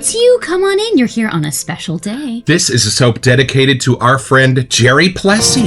it's you. Come on in. You're here on a special day. This is a soap dedicated to our friend Jerry Plessy.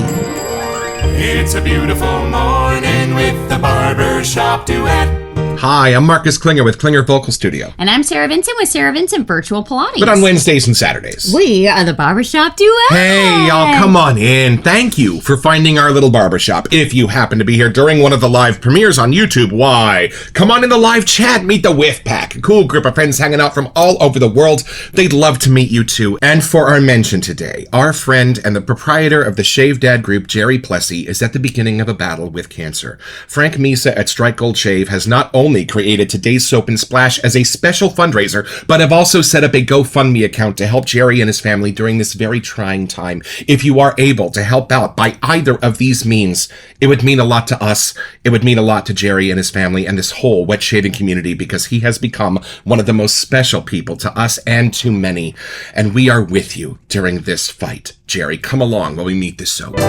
It's a beautiful morning with the Barbershop Duet. Hi, I'm Marcus Klinger with Klinger Vocal Studio. And I'm Sarah Vincent with Sarah Vincent Virtual Pilates. But on Wednesdays and Saturdays. We are the Barbershop Duet. Hey, y'all, come on in. Thank you for finding our little barbershop. If you happen to be here during one of the live premieres on YouTube, why? Come on in the live chat. Meet the Whiff Pack. A cool group of friends hanging out from all over the world. They'd love to meet you too. And for our mention today, our friend and the proprietor of the ShaveDad group, Jerry Plessy, is at the beginning of a battle with cancer. Frank Misa at Strike Gold Shave has not only created today's Soap and Splash as a special fundraiser, but have also set up a GoFundMe account to help Jerry and his family during this very trying time. If you are able to help out by either of these means, it would mean a lot to us. It would mean a lot to Jerry and his family and this whole wet shaving community, because he has become one of the most special people to us and to many. And we are with you during this fight. Jerry, come along while we meet this soap.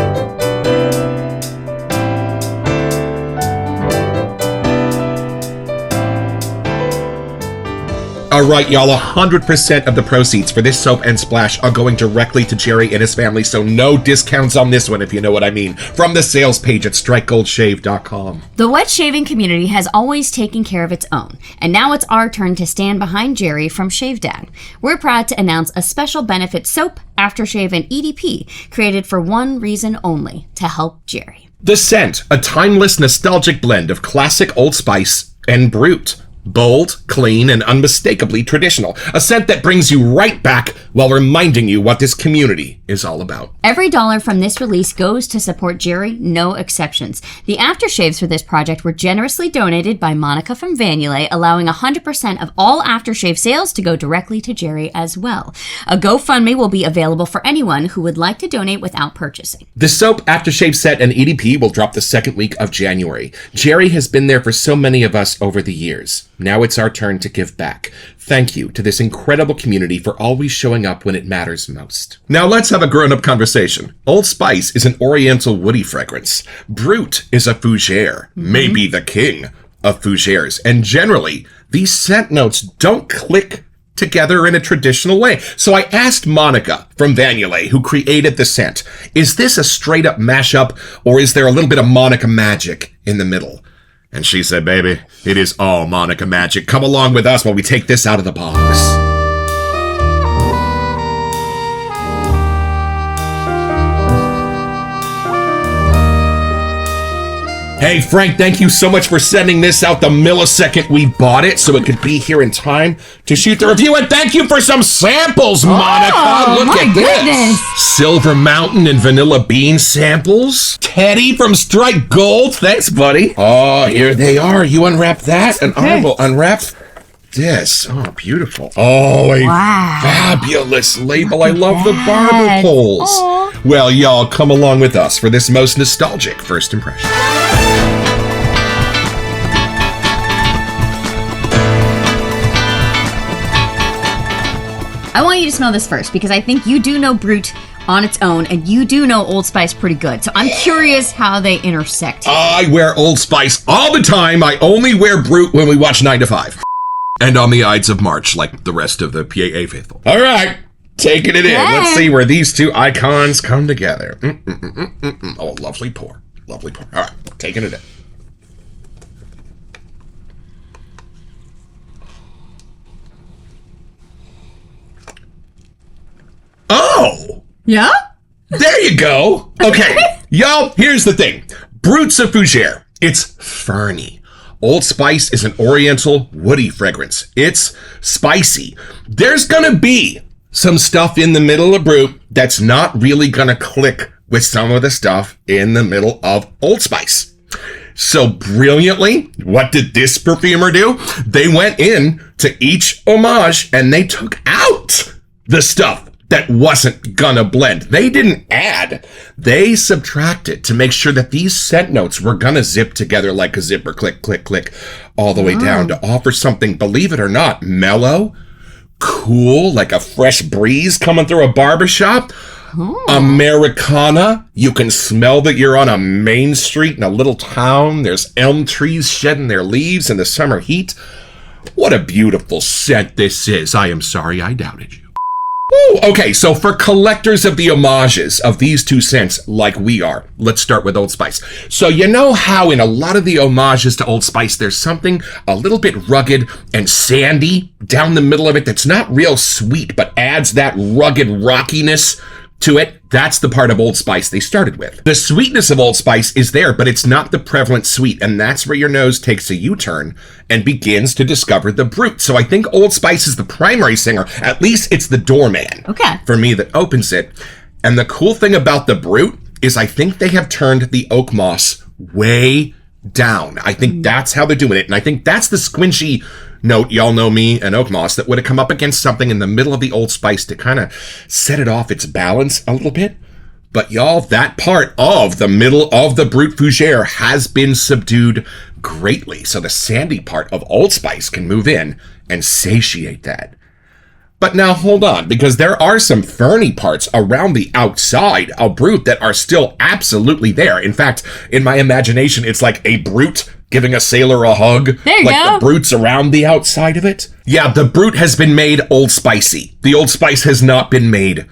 All right, y'all, 100% of the proceeds for this Soap and Splash are going directly to Jerry and his family, so no discounts on this one, if you know what I mean. From the sales page at strikegoldshave.com. The wet shaving community has always taken care of its own, and now it's our turn to stand behind Jerry from ShaveDad. We're proud to announce a special benefit soap, aftershave, and EDP created for one reason only, to help Jerry. The Scent, a timeless, nostalgic blend of classic Old Spice and Brute. Bold, clean, and unmistakably traditional. A scent that brings you right back while reminding you what this community is all about. Every dollar from this release goes to support Jerry, no exceptions. The aftershaves for this project were generously donated by Monica from Vanulay, allowing 100% of all aftershave sales to go directly to Jerry as well. A GoFundMe will be available for anyone who would like to donate without purchasing. The soap, aftershave set, and EDP will drop the second week of January. Jerry has been there for so many of us over the years. Now it's our turn to give back. Thank you to this incredible community for always showing up when it matters most. Now let's have a grown-up conversation. Old Spice is an oriental woody fragrance. Brute is a fougere, maybe the king of fougères. And generally, these scent notes don't click together in a traditional way. So I asked Monica from Vanulay, who created the scent, is this a straight-up mashup, or is there a little bit of Monica magic in the middle? And she said, baby, it is all Monica magic. Come along with us while we take this out of the box. Hey, Frank, thank you so much for sending this out the millisecond we bought it so it could be here in time to shoot the review. And thank you for some samples, Monica. Look at this. Silver Mountain and Vanilla Bean samples. Teddy from Strike Gold. Thanks, buddy. Oh, here they are. You unwrap that, and I will unwrap this. Oh, beautiful. Oh, a fabulous label. I love the barber poles. Aww. Well, y'all, come along with us for this most nostalgic first impression. I want you to smell this first, because I think you do know Brute on its own, and you do know Old Spice pretty good. So I'm curious how they intersect. I wear Old Spice all the time. I only wear Brute when we watch 9 to 5. And on the Ides of March, like the rest of the PAA faithful. All right, taking it in. Let's see where these two icons come together. Oh, lovely pour. Lovely pour. All right, taking it in. Oh! Yeah? There you go. Okay, y'all, here's the thing. Brute's a fougere. It's ferny. Old Spice is an oriental woody fragrance. It's spicy. There's gonna be some stuff in the middle of Brute that's not really gonna click with some of the stuff in the middle of Old Spice. So brilliantly, what did this perfumer do? They went in to each homage and they took out the stuff that wasn't gonna blend. They didn't add, they subtracted to make sure that these scent notes were gonna zip together like a zipper, click, click, click, all the way down to offer something, believe it or not, mellow, cool, like a fresh breeze coming through a barbershop. Americana. You can smell that you're on a main street in a little town. There's elm trees shedding their leaves in the summer heat. What a beautiful scent this is. I am sorry I doubted you. Ooh, okay, so for collectors of the homages of these two scents, like we are, let's start with Old Spice. So you know how in a lot of the homages to Old Spice, there's something a little bit rugged and sandy down the middle of it that's not real sweet, but adds that rugged rockiness to it? That's the part of Old Spice they started with. The sweetness of Old Spice is there, but it's not the prevalent sweet, and that's where your nose takes a U-turn and begins to discover the brute. So I think Old Spice is the primary singer. At least it's the doorman for me that opens it. And the cool thing about the brute is I think they have turned the oak moss way down. I think that's how they're doing it, and I think that's the squinchy note, y'all know me and oak moss, that would have come up against something in the middle of the Old Spice to kind of set it off its balance a little bit. But y'all, that part of the middle of the Brut Fougere has been subdued greatly. So the sandy part of Old Spice can move in and satiate that. But now hold on, because there are some ferny parts around the outside of Brut that are still absolutely there. In fact, in my imagination, it's like a Brut giving a sailor a hug. There you like go. The Brut's around the outside of it. Yeah, the Brut has been made Old Spicy. The Old Spice has not been made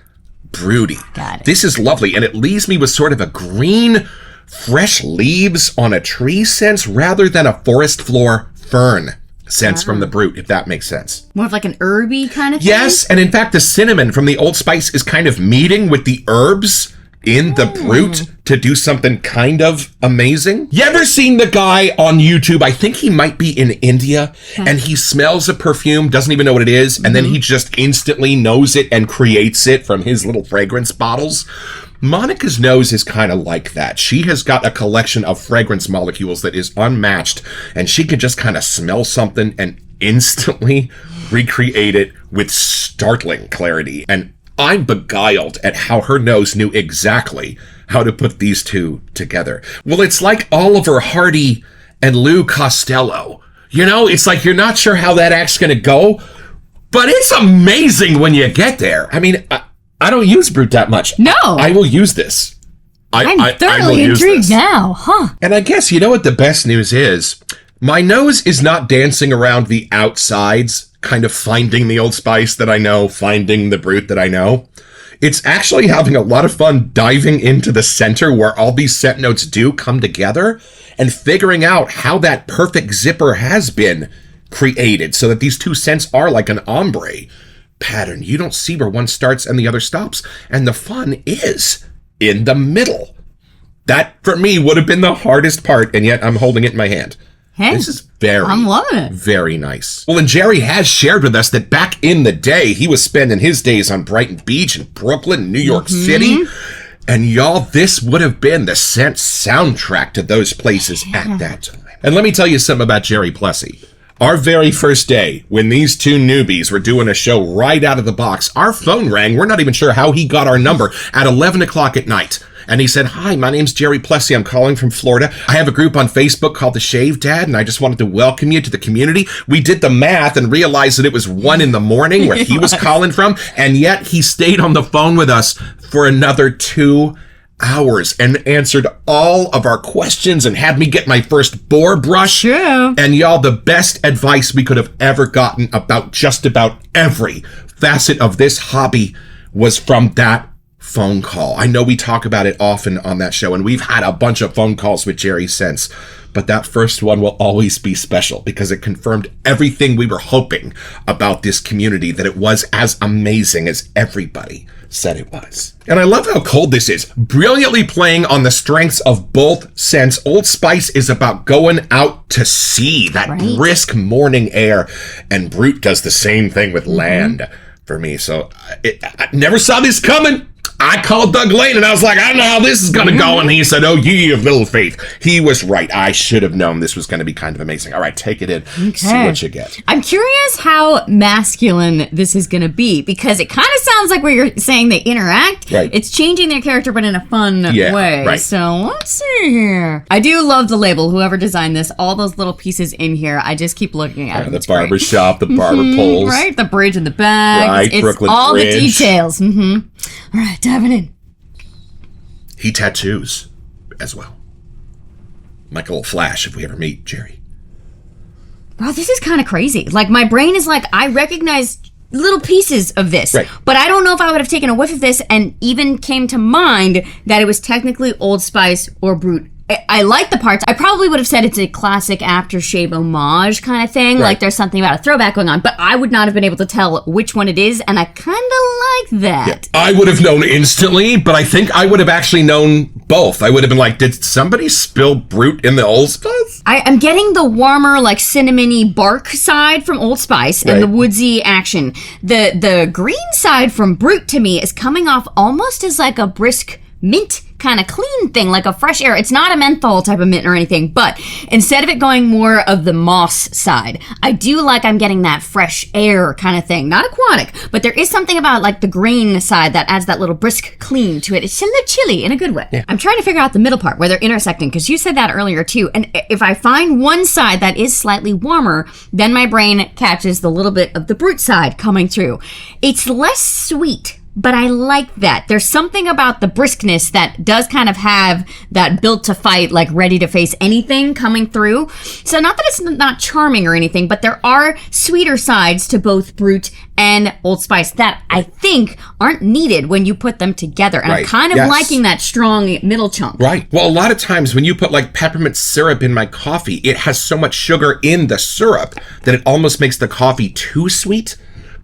Broody. Got it. This is lovely, and it leaves me with sort of a green, fresh leaves on a tree sense rather than a forest floor fern sense from the Brut, if that makes sense. More of like an herby kind of thing? Yes, and in fact, the cinnamon from the Old Spice is kind of meeting with the herbs in the Brut to do something kind of amazing. You ever seen the guy on YouTube? I think he might be in India, and he smells a perfume, doesn't even know what it is, and then he just instantly knows it and creates it from his little fragrance bottles. Monica's nose is kind of like that. She has got a collection of fragrance molecules that is unmatched, and she can just kind of smell something and instantly recreate it with startling clarity. And I'm beguiled at how her nose knew exactly how to put these two together. Well, it's like Oliver Hardy and Lou Costello. You know, it's like you're not sure how that act's going to go, but it's amazing when you get there. I mean, I don't use Brut that much. No. I will use this. I'm thoroughly intrigued now, huh? And I guess you know what the best news is? My nose is not dancing around the outsides, kind of finding the Old Spice that I know, finding the Brut that I know. It's actually having a lot of fun diving into the center where all these scent notes do come together and figuring out how that perfect zipper has been created so that these two scents are like an ombre pattern. You don't see where one starts and the other stops. And the fun is in the middle. That, for me, would have been the hardest part, and yet I'm holding it in my hand. Hey, this is I'm loving it. Very nice. Well, and Jerry has shared with us that back in the day, he was spending his days on Brighton Beach and Brooklyn, New York City. And y'all, this would have been the scent soundtrack to those places at that time. And let me tell you something about Jerry Plessy. Our very first day, when these two newbies were doing a show right out of the box, our phone rang. We're not even sure how he got our number at 11 o'clock at night. And he said, "Hi, my name's Jerry Plessy. I'm calling from Florida. I have a group on Facebook called the ShaveDad, and I just wanted to welcome you to the community." We did the math and realized that it was 1 a.m. where he was calling from, and yet he stayed on the phone with us for another 2 hours and answered all of our questions and had me get my first boar brush. True. And y'all, the best advice we could have ever gotten about just about every facet of this hobby was from that phone call. I know we talk about it often on that show, and we've had a bunch of phone calls with Jerry since, but that first one will always be special because it confirmed everything we were hoping about this community, that it was as amazing as everybody said it was. And I love how cold this is. Brilliantly playing on the strengths of both scents. Old Spice is about going out to sea, that brisk morning air, and Brut does the same thing with land for me. So I never saw this coming. I called Doug Lane and I was like, I don't know how this is going to go. And he said, "Oh, ye of little faith." He was right. I should have known this was going to be kind of amazing. All right, take it in. Okay. See what you get. I'm curious how masculine this is going to be, because it kind of sounds like where you're saying they interact. Right. It's changing their character, but in a fun way. Right. So let's see here. I do love the label. Whoever designed this, all those little pieces in here, I just keep looking at them. The barbershop, the barber poles. Right. The bridge in the back. Right. It's Brooklyn all Bridge. the details. All right, diving in. He tattoos as well. Like a little flash if we ever meet, Jerry. wow, this is kind of crazy. Like, my brain is like, I recognize little pieces of this, Right. but I don't know if I would have taken a whiff of this and even came to mind that it was technically Old Spice or Brut. I like the parts. I probably would have said it's a classic aftershave homage kind of thing. Right. Like there's something about a throwback going on, but I would not have been able to tell which one it is, and I kind of like that. I would have known instantly, but I think I would have actually known both. I would have been like, did somebody spill Brut in the Old Spice? I am getting the warmer, like cinnamony bark side from Old Spice and Right. the woodsy action. The green side from Brut to me is coming off almost as like a brisk mint kind of clean thing, like a fresh air. It's not a menthol type of mint or anything, but instead of it going more of the moss side, I do like I'm getting that fresh air kind of thing. Not aquatic, but there is something about like the green side that adds that little brisk clean to it. It's a little chilly in a good way. Yeah. I'm trying to figure out the middle part where they're intersecting, because you said that earlier too. And if I find one side that is slightly warmer, then my brain catches the little bit of the Brut side coming through. It's less sweet, but I like that. There's something about the briskness that does kind of have that built to fight, like ready to face anything coming through. So not that it's not charming or anything, but there are sweeter sides to both Brut and Old Spice that I think aren't needed when you put them together. And I'm Right. kind of Yes. liking that strong middle chunk. Right. Well, a lot of times when you put like peppermint syrup in my coffee, it has so much sugar in the syrup that it almost makes the coffee too sweet.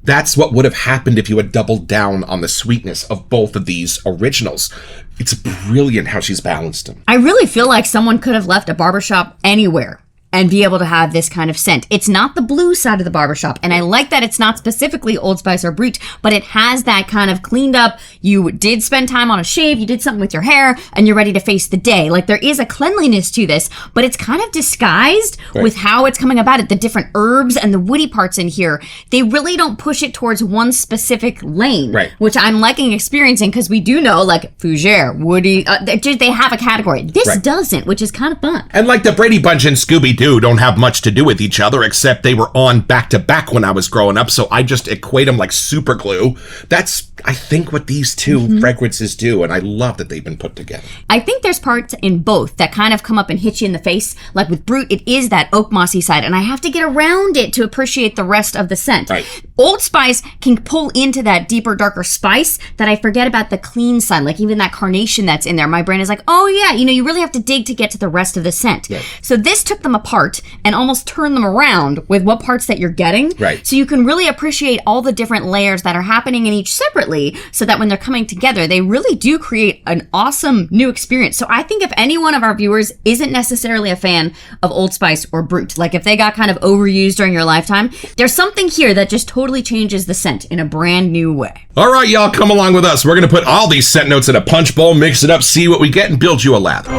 That's what would have happened if you had doubled down on the sweetness of both of these originals. It's brilliant how she's balanced them. I really feel like someone could have left a barbershop anywhere and be able to have this kind of scent. It's not the blue side of the barbershop, and I like that it's not specifically Old Spice or Brut, but it has that kind of cleaned up, you did spend time on a shave, you did something with your hair, and you're ready to face the day. Like, there is a cleanliness to this, but it's kind of disguised with how it's coming about it. The different herbs and the woody parts in here, they really don't push it towards one specific lane, which I'm liking experiencing, because we do know, like, fougere, woody, they have a category. This doesn't, which is kind of fun. And like the Brady Bunch and Scooby-Doo don't have much to do with each other, except they were on back-to-back when I was growing up, so I just equate them like super glue. That's, I think, what these two fragrances do, and I love that they've been put together. I think there's parts in both that kind of come up and hit you in the face. Like with Brut, it is that oak mossy side, and I have to get around it to appreciate the rest of the scent. Right. Old Spice can pull into that deeper, darker spice that I forget about the clean side, like even that carnation that's in there. My brain is like, oh yeah, you really have to dig to get to the rest of the scent. Right. So this took them apart and almost turned them around with what parts that you're getting. Right. So you can really appreciate all the different layers that are happening in each separately, so that when they're coming together, they really do create an awesome new experience. So I think if any one of our viewers isn't necessarily a fan of Old Spice or Brut, like if they got kind of overused during your lifetime, there's something here that just totally changes the scent in a brand new way. All right, y'all, come along with us. We're going to put all these scent notes in a punch bowl, mix it up, see what we get, and build you a lather.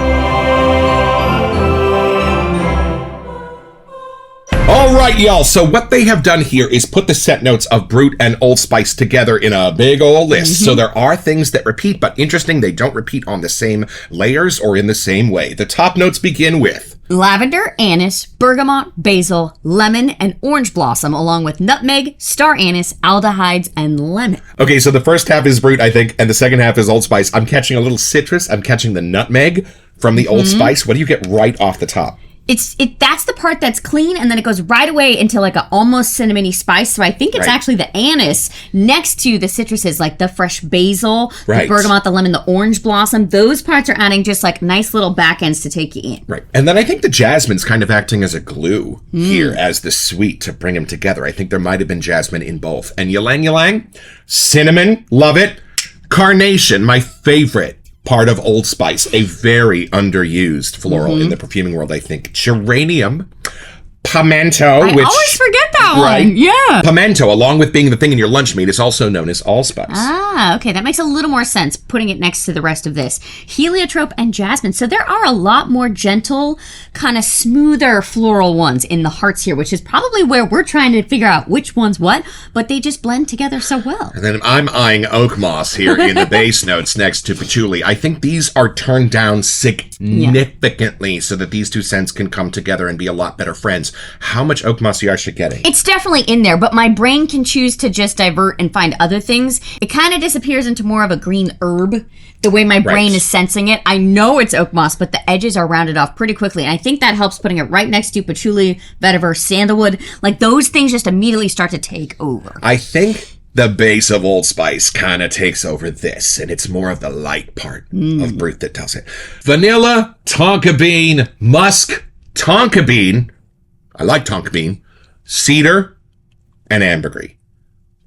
All right, y'all, so what they have done here is put the scent notes of Brut and Old Spice together in a big old list. So there are things that repeat, but interesting, they don't repeat on the same layers or in the same way. The top notes begin with lavender, anise, bergamot, basil, lemon, and orange blossom, along with nutmeg, star anise, aldehydes, and lemon. Okay, so the first half is Brut, I think, and the second half is Old Spice. I'm catching a little citrus. I'm catching the nutmeg from the Old Spice. What do you get right off the top? That's the part that's clean, and then it goes right away into like a almost cinnamony spice. So I think it's actually the anise next to the citruses, like the fresh basil, the bergamot, the lemon, the orange blossom. Those parts are adding just like nice little back ends to take you in. Right. And then I think the jasmine's kind of acting as a glue here, as the sweet to bring them together. I think there might have been jasmine in both. And ylang ylang, cinnamon, love it. Carnation, my favorite part of Old Spice, a very underused floral in the perfuming world, I think. Geranium, pimento, I always forget that one. Yeah. Pimento, along with being the thing in your lunch meat, is also known as allspice. Ah, okay. That makes a little more sense, putting it next to the rest of this. Heliotrope and jasmine. So there are a lot more gentle, kind of smoother floral ones in the hearts here, which is probably where we're trying to figure out which one's what, but they just blend together so well. And then I'm eyeing oak moss here in the base notes next to patchouli. I think these are turned down significantly so that these two scents can come together and be a lot better friends. how much oak moss you actually getting. It's definitely in there, but my brain can choose to just divert and find other things. It kind of disappears into more of a green herb, the way my brain is sensing it. I know it's oak moss, but the edges are rounded off pretty quickly. And I think that helps putting it right next to patchouli, vetiver, sandalwood. Like, those things just immediately start to take over. I think the base of Old Spice kind of takes over this, and it's more of the light part of Brut that does it. Vanilla, tonka bean, musk, tonka bean. I like tonka bean. Cedar, and ambergris.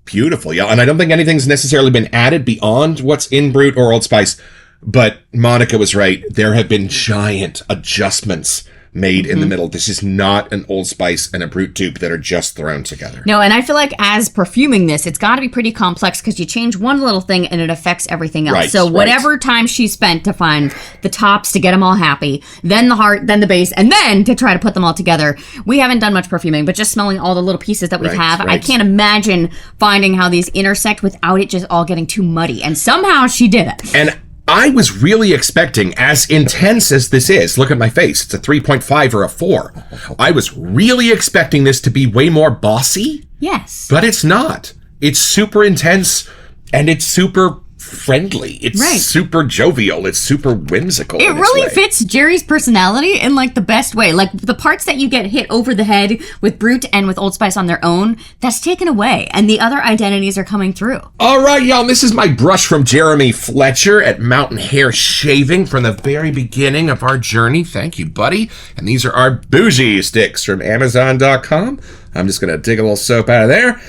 Beautiful, y'all. And I don't think anything's necessarily been added beyond what's in Brut or Old Spice, but Monica was right. There have been giant adjustments made in the middle. This is not an Old Spice and a Brut dupe that are just thrown together. No, and I feel like as perfuming this, it's got to be pretty complex because you change one little thing and it affects everything else. So whatever time she spent to find the tops to get them all happy, then the heart, then the base, and then to try to put them all together. We haven't done much perfuming, but just smelling all the little pieces that we have, I can't imagine finding how these intersect without it just all getting too muddy. And somehow she did it. And I was really expecting, as intense as this is, look at my face, it's a 3.5 or a 4. I was really expecting this to be way more bossy. Yes. But it's not. It's super intense, and it's super friendly. It's super jovial. It's super whimsical. It really fits Jerry's personality in like the best way. Like the parts that you get hit over the head with Brut and with Old Spice on their own, that's taken away. And the other identities are coming through. All right, y'all. This is my brush from Jeremy Fletcher at Mountain Hair Shaving from the very beginning of our journey. Thank you, buddy. And these are our bougie sticks from Amazon.com. I'm just going to dig a little soap out of there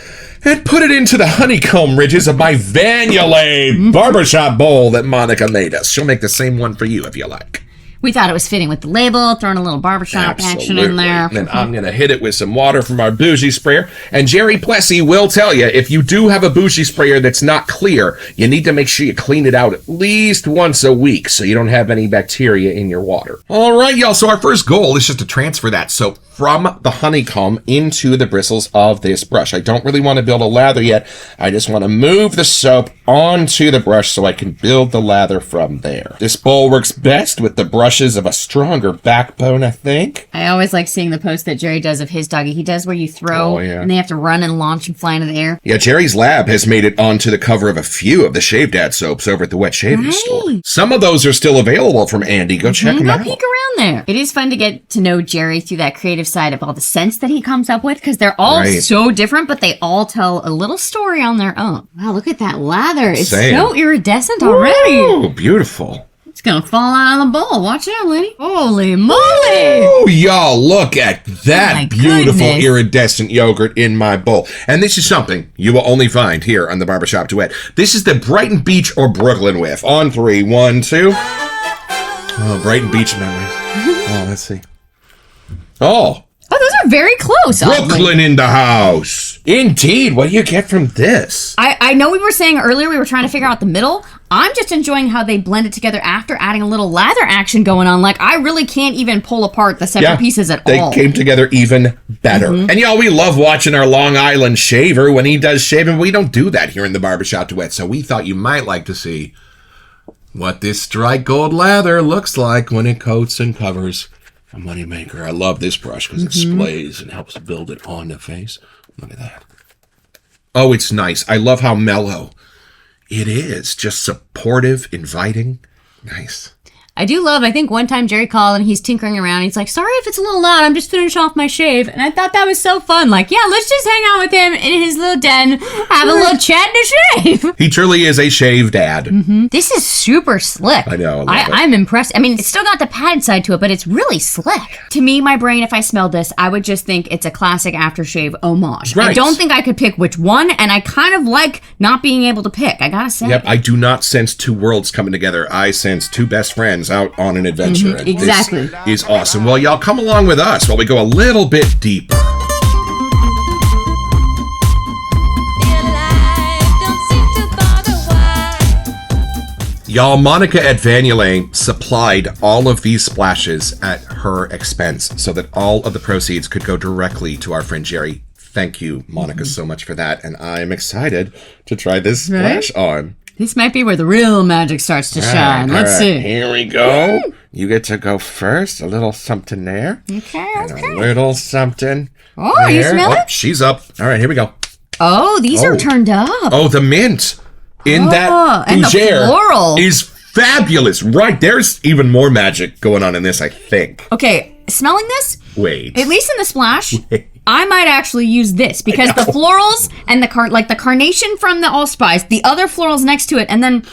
and put it into the honeycomb ridges of my Vanillay barbershop bowl that Monica made us. She'll make the same one for you if you like. We thought it was fitting with the label, throwing a little barbershop action in there. And I'm going to hit it with some water from our bougie sprayer. And Jerry Plessy will tell you, if you do have a bougie sprayer that's not clear, you need to make sure you clean it out at least once a week so you don't have any bacteria in your water. All right, y'all. So our first goal is just to transfer that soap from the honeycomb into the bristles of this brush. I don't really want to build a lather yet. I just want to move the soap onto the brush so I can build the lather from there. This bowl works best with the brushes of a stronger backbone, I think. I always like seeing the post that Jerry does of his doggy. He does where you throw and they have to run and launch and fly into the air. Yeah, Jerry's Lab has made it onto the cover of a few of the ShaveDad soaps over at the Wet Shaving Store. Some of those are still available from Andy. Go check them out. Go peek around there. It is fun to get to know Jerry through that creative side of all the scents that he comes up with because they're all so different, but they all tell a little story on their own. Wow, look at that lather. It's so iridescent already. Oh, beautiful. It's gonna fall out of the bowl. Watch out, lady. Holy moly. Oh, y'all, look at that beautiful iridescent yogurt in my bowl. And this is something you will only find here on the Barbershop Duet. This is the Brighton Beach or Brooklyn whiff. On 3, 1, 2. Oh, Brighton Beach memories. Oh, let's see. Oh, those are very close. Brooklyn in the house. Indeed. What do you get from this? I know we were saying earlier we were trying to figure out the middle. I'm just enjoying how they blend it together after adding a little lather action going on. Like, I really can't even pull apart the separate pieces at all. They came together even better. And y'all, we love watching our Long Island shaver when he does shaving. We don't do that here in the Barbershop Duet, so we thought you might like to see what this strike gold lather looks like when it coats and covers a moneymaker. I love this brush because it splays and helps build it on the face. Look at that. Oh, it's nice. I love how mellow it is. Just supportive, inviting. Nice. I do love, I think one time Jerry called and he's tinkering around. He's like, sorry if it's a little loud. I'm just finishing off my shave. And I thought that was so fun. Like, yeah, let's just hang out with him in his little den, have a little chat and a shave. He truly is a shave dad. This is super slick. I know. I'm impressed. I mean, it's still got the padded side to it, but it's really slick. To me, my brain, if I smelled this, I would just think it's a classic aftershave homage. I don't think I could pick which one, and I kind of like not being able to pick, I gotta say. Yep, I do not sense two worlds coming together. I sense two best friends out on an adventure. And exactly. This is awesome. Well, y'all come along with us while we go a little bit deeper. Y'all, Monica at Vanillay supplied all of these splashes at her expense so that all of the proceeds could go directly to our friend Jerry. Thank you, Monica, so much for that. And I'm excited to try this splash on. This might be where the real magic starts to shine. Let's see. Here we go. You get to go first. A little something there. Okay. And a little something. Oh, you smell it? She's up. All right, here we go. Oh, these are turned up. Oh, the mint in that and the fougere floral is fabulous. Right, there's even more magic going on in this, I think. Okay, smelling this? Wait. At least in the splash, I might actually use this because the florals and the carnation from the allspice, the other florals next to it, and then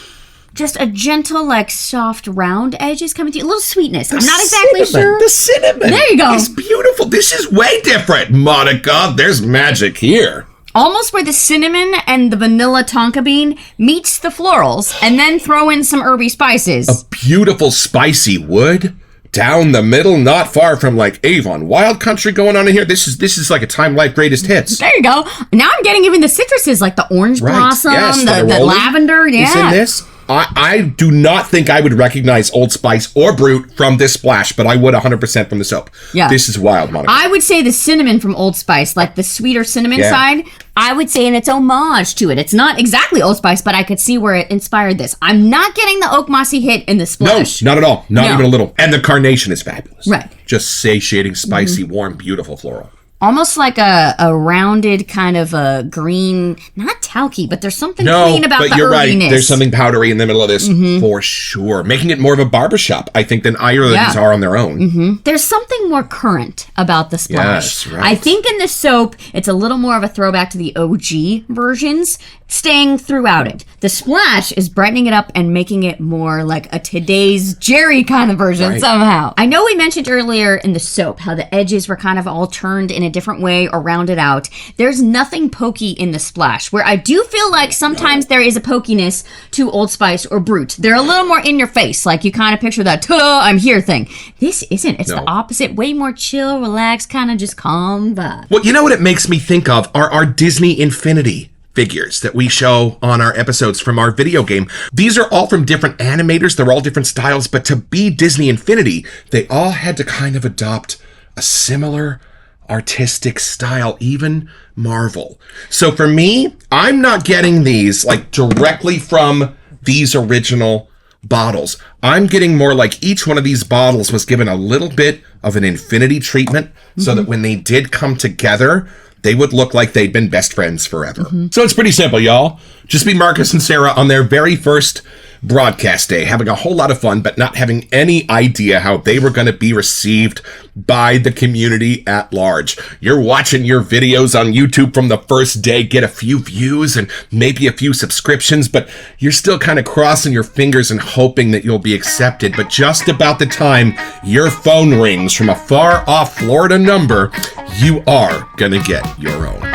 just a gentle, like, soft, round edges coming through. A little sweetness. I'm not exactly sure. The cinnamon. There you go. It's beautiful. This is way different, Monica. There's magic here. Almost where the cinnamon and the vanilla tonka bean meets the florals, and then throw in some herby spices. A beautiful spicy wood down the middle, not far from like Avon Wild Country going on in here. This is like a Time Life Greatest Hits. There you go. Now I'm getting even the citruses, like the orange blossom, yes, the lavender. Yeah. Is in this. I do not think I would recognize Old Spice or Brut from this splash, but I would 100% from the soap. Yeah. This is wild, Monica. I would say the cinnamon from Old Spice, like the sweeter cinnamon side, I would say in its homage to it. It's not exactly Old Spice, but I could see where it inspired this. I'm not getting the oak mossy hit in the splash. No, not at all. Not even a little. And the carnation is fabulous. Right. Just satiating, spicy, warm, beautiful floral. Almost like a rounded kind of a green, not talky, but there's something clean about the but you're earthiness. right. There's something powdery in the middle of this for sure. Making it more of a barbershop, I think, than either of these are on their own. There's something more current about the splash. Yes, right. I think in the soap, it's a little more of a throwback to the OG versions, staying throughout it. The splash is brightening it up and making it more like a today's Jerry kind of version somehow. I know we mentioned earlier in the soap how the edges were kind of all turned in a different way or rounded out. There's nothing pokey in the splash, where I do feel like sometimes there is a pokiness to Old Spice or Brut. They're a little more in your face, like you kind of picture that ta-da, I'm here thing. This isn't. It's the opposite. Way more chill, relaxed, kind of just calm vibe. Well, you know what it makes me think of are our Disney Infinity figures that we show on our episodes from our video game. These are all from different animators. They're all different styles, but to be Disney Infinity, they all had to kind of adopt a similar artistic style, even Marvel. So for me, I'm not getting these like directly from these original bottles. I'm getting more like each one of these bottles was given a little bit of an infinity treatment so that when they did come together, they would look like they'd been best friends forever. So it's pretty simple, y'all. Just be Marcus and Sarah on their very first broadcast day, having a whole lot of fun, but not having any idea how they were going to be received by the community at large. You're watching your videos on YouTube from the first day, get a few views and maybe a few subscriptions, but you're still kind of crossing your fingers and hoping that you'll be accepted. But just about the time your phone rings from a far off Florida number, you are going to get your own.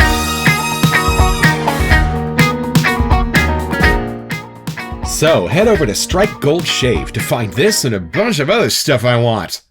So head over to Strike Gold Shave to find this and a bunch of other stuff I want.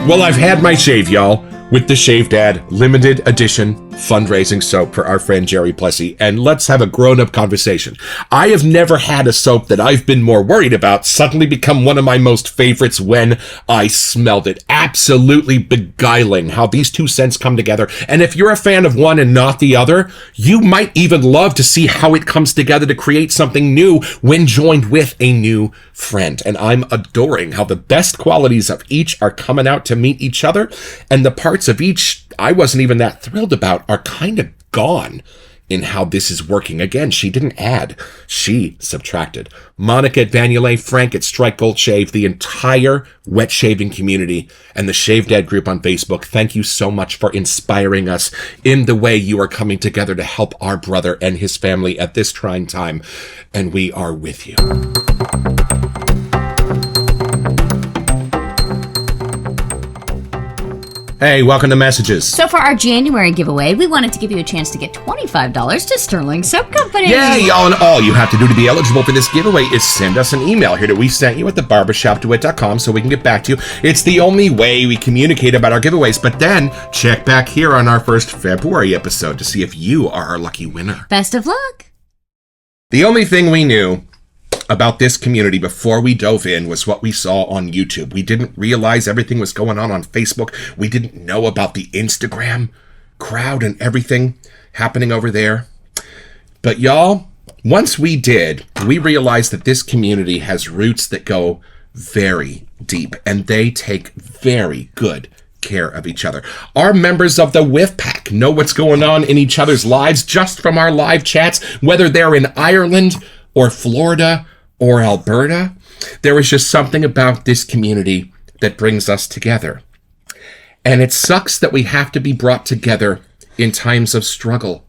Well, I've had my shave, y'all, with the ShaveDad limited edition fundraising soap for our friend Jerry Plessy, and let's have a grown-up conversation. I have never had a soap that I've been more worried about suddenly become one of my most favorites when I smelled it. Absolutely beguiling how these two scents come together, and if you're a fan of one and not the other, you might even love to see how it comes together to create something new when joined with a new friend. And I'm adoring how the best qualities of each are coming out to meet each other, and the parts of each I wasn't even that thrilled about are kind of gone in how this is working. Again, she didn't add, she subtracted. Monica at Vanulay, Frank at Strike Gold Shave, the entire wet shaving community, and the ShaveDad group on Facebook, thank you so much for inspiring us in the way you are coming together to help our brother and his family at this trying time, and we are with you. Hey, welcome to Messages. So for our January giveaway, we wanted to give you a chance to get $25 to Sterling Soap Company. Yay, y'all, and all you have to do to be eligible for this giveaway is send us an email here to we sent you at thebarbershopduet.com so we can get back to you. It's the only way we communicate about our giveaways, but then check back here on our first February episode to see if you are our lucky winner. Best of luck. The only thing we knew about this community before we dove in was what we saw on YouTube. We didn't realize everything was going on Facebook. We didn't know about the Instagram crowd and everything happening over there. But y'all, once we did, we realized that this community has roots that go very deep, and they take very good care of each other. Our members of the Whiff Pack know what's going on in each other's lives just from our live chats, whether they're in Ireland or Florida or Alberta. There is just something about this community that brings us together. And it sucks that we have to be brought together in times of struggle.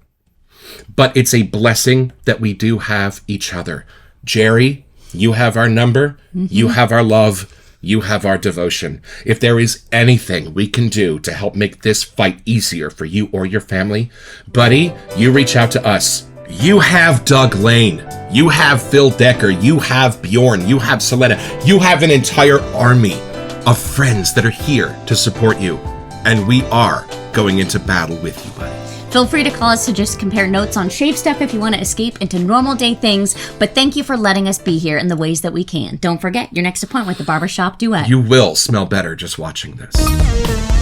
But it's a blessing that we do have each other. Jerry, you have our number. You have our love. You have our devotion. If there is anything we can do to help make this fight easier for you or your family, buddy, you reach out to us. You have Doug Lane. You have Phil Decker. You have Bjorn. You have Selena. You have an entire army of friends that are here to support you. And we are going into battle with you, buddy. Feel free to call us to just compare notes on Shave Step if you want to escape into normal day things, but thank you for letting us be here in the ways that we can. Don't forget your next appointment with the Barbershop Duet. You will smell better just watching this.